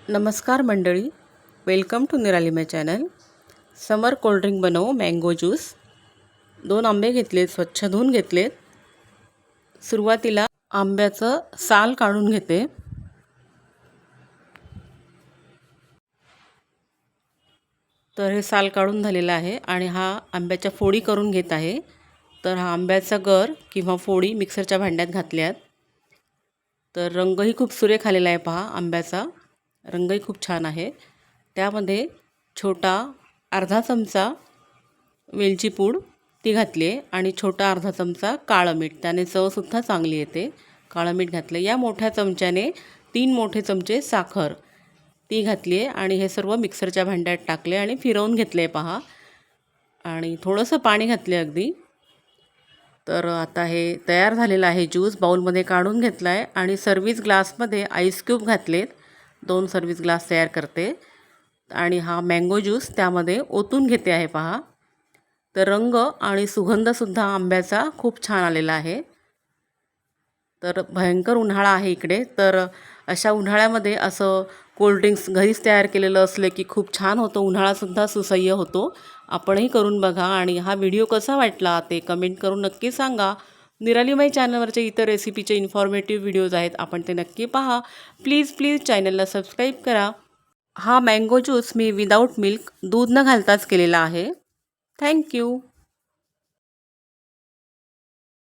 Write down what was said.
नमस्कार मंडळी, welcome to निराली माय चॅनल। समर कोल्ड्रिंक बनवू मँगो ज्यूस। 2 आंबे घेतलेत, स्वच्छ धुवून घेतलेत। सुरुवातीला आंब्याचं साल काढून घेते। तर हे साल काढून झालेलं आहे आणि हा आंब्याच्या फोडी करून घेत आहे। तर हा आंब्याचा गर किंवा फोडी मिक्सरच्या भांड्यात घातल्यात। तर रंगही खूप सुरेख आलेला आहे, पहा आंब्याचा रंगही खूप छान आहे। त्यामध्ये छोटा अर्धा चमचा वेलची पूड ती घातली आहे आणि छोटा अर्धा चमचा काळं मीठ, त्याने चवसुद्धा चांगली येते। काळं मीठ घातलं। या मोठ्या चमच्याने 3 मोठे चमचे साखर ती घातली आहे आणि हे सर्व मिक्सरच्या भांड्यात टाकले आणि फिरवून घेतले पहा। आणि थोडंसं पाणी घातले अगदी। तर आता हे तयार झालेलं आहे ज्यूस। बाउलमध्ये काढून घेतला आहे आणि सर्व्हिस ग्लासमध्ये आईस क्यूब घातलेत। 2 सर्व्हिस ग्लास तयार करते आणि हा मँगो ज्यूस त्यामध्ये ओतून घेते आहे पहा। तर रंग आणि सुगंधसुद्धा आंब्याचा खूप छान आलेला आहे। तर भयंकर उन्हाळा आहे इकडे, तर अशा उन्हाळ्यामध्ये असं कोल्ड्रिंक्स घरीच तयार केलेलं असले की खूप छान होतं, उन्हाळासुद्धा सुसह्य होतो। आपणही करून बघा आणि हा व्हिडिओ कसा वाटला ते कमेंट करून नक्की सांगा। निराली माई चॅनलवरचे इतर रेसिपीचे इन्फॉर्मेटिव्ह व्हिडिओज आहेत, आपण ते नक्की पहा। प्लीज चॅनलला सबस्क्राईब करा। हा मँगो ज्यूस मी विदाऊट मिल्क, दूध न घालताच केलेला आहे। थँक्यू।